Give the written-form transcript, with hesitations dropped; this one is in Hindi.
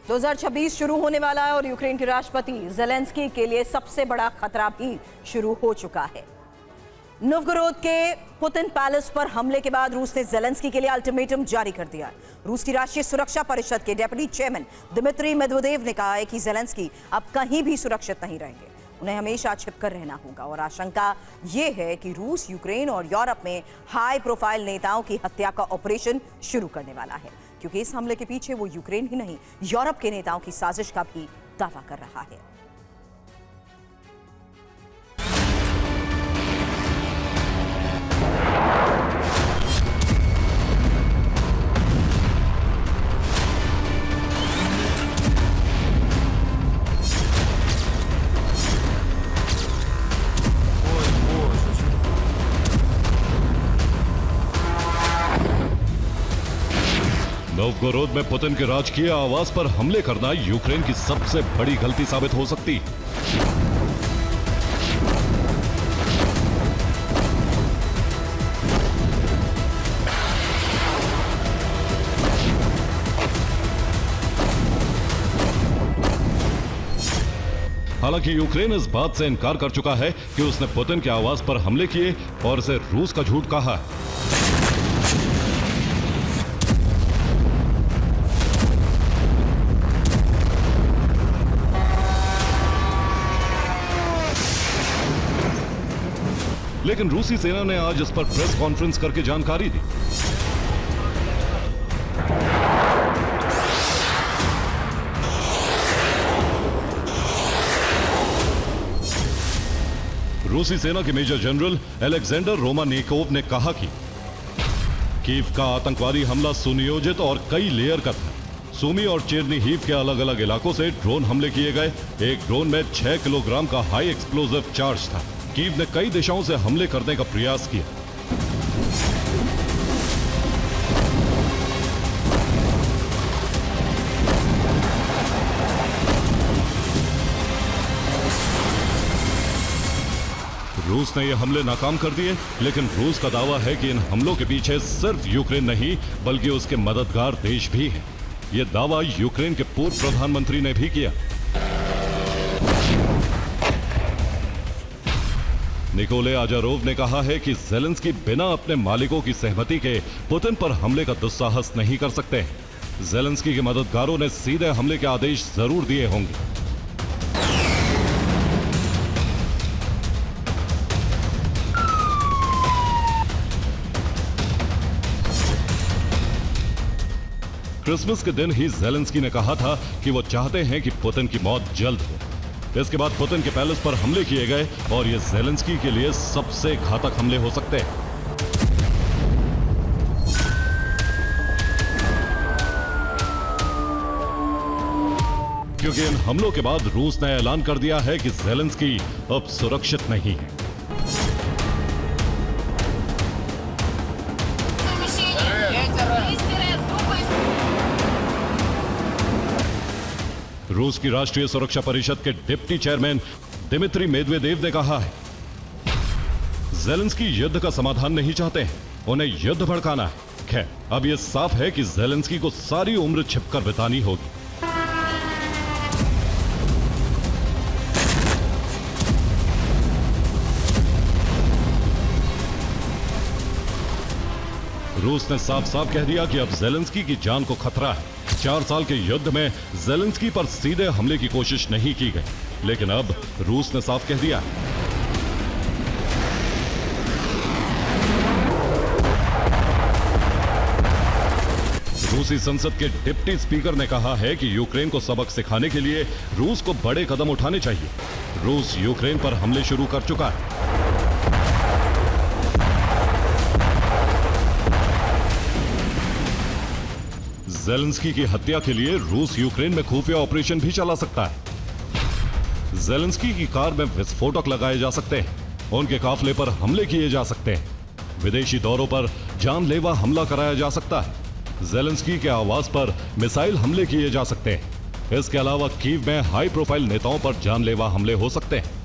2026 शुरू होने वाला है और यूक्रेन के राष्ट्रपति ज़ेलेंस्की के लिए सबसे बड़ा खतरा भी शुरू हो चुका है। नोवगोरोड के पुतिन पैलेस पर हमले के बाद रूस ने ज़ेलेंस्की के लिए अल्टीमेटम जारी कर दिया है। रूस की राष्ट्रीय सुरक्षा परिषद के डेप्यूटी चेयरमैन दिमित्री मेदवेदेव ने कहा है कि ज़ेलेंस्की अब कहीं भी सुरक्षित नहीं रहेंगे, उन्हें हमेशा छिपकर रहना होगा और आशंका ये है कि रूस यूक्रेन और यूरोप में हाई प्रोफाइल नेताओं की हत्या का ऑपरेशन शुरू करने वाला है, क्योंकि इस हमले के पीछे वो यूक्रेन ही नहीं यूरोप के नेताओं की साजिश का भी दावा कर रहा है। नोवगोरोड में पुतिन के राजकीय आवास पर हमले करना यूक्रेन की सबसे बड़ी गलती साबित हो सकती। हालांकि यूक्रेन इस बात से इनकार कर चुका है कि उसने पुतिन के आवास पर हमले किए और इसे रूस का झूठ कहा है। लेकिन रूसी सेना ने आज इस पर प्रेस कॉन्फ्रेंस करके जानकारी दी। रूसी सेना के मेजर जनरल अलेक्जेंडर रोमानिकोव ने कहा कि कीव का आतंकवादी हमला सुनियोजित और कई लेयर का था। सूमी और चेरनीहिव के अलग अलग इलाकों से ड्रोन हमले किए गए। एक ड्रोन में 6 किलोग्राम का हाई एक्सप्लोजिव चार्ज था। कीव ने कई दिशाओं से हमले करने का प्रयास किया। रूस ने ये हमले नाकाम कर दिए, लेकिन रूस का दावा है कि इन हमलों के पीछे सिर्फ यूक्रेन नहीं बल्कि उसके मददगार देश भी हैं। यह दावा यूक्रेन के पूर्व प्रधानमंत्री ने भी किया। निकोले आजारोव ने कहा है कि ज़ेलेंस्की बिना अपने मालिकों की सहमति के पुतिन पर हमले का दुस्साहस नहीं कर सकते। ज़ेलेंस्की के मददगारों ने सीधे हमले के आदेश जरूर दिए होंगे। क्रिसमस के दिन ही ज़ेलेंस्की ने कहा था कि वो चाहते हैं कि पुतिन की मौत जल्द हो। इसके बाद पुतिन के पैलेस पर हमले किए गए और ये ज़ेलेंस्की के लिए सबसे घातक हमले हो सकते हैं। क्योंकि इन हमलों के बाद रूस ने ऐलान कर दिया है कि ज़ेलेंस्की अब सुरक्षित नहीं है। रूस की राष्ट्रीय सुरक्षा परिषद के डिप्टी चेयरमैन दिमित्री मेदवेदेव ने कहा है, ज़ेलेंस्की युद्ध का समाधान नहीं चाहते हैं, उन्हें युद्ध भड़काना है। खैर, अब यह साफ है कि ज़ेलेंस्की को सारी उम्र छिपकर बितानी होगी। रूस ने साफ साफ कह दिया कि अब ज़ेलेंस्की की जान को खतरा है। 4 साल के युद्ध में ज़ेलेंस्की पर सीधे हमले की कोशिश नहीं की गई, लेकिन अब रूस ने साफ कह दिया। रूसी संसद के डिप्टी स्पीकर ने कहा है कि यूक्रेन को सबक सिखाने के लिए रूस को बड़े कदम उठाने चाहिए। रूस यूक्रेन पर हमले शुरू कर चुका है। ज़ेलेंस्की की हत्या के लिए रूस यूक्रेन में खुफिया ऑपरेशन भी चला सकता है। ज़ेलेंस्की की कार में विस्फोटक लगाए जा सकते हैं, उनके काफिले पर हमले किए जा सकते हैं, विदेशी दौरों पर जानलेवा हमला कराया जा सकता है, ज़ेलेंस्की के आवास पर मिसाइल हमले किए जा सकते हैं। इसके अलावा कीव में हाई प्रोफाइल नेताओं पर जानलेवा हमले हो सकते हैं।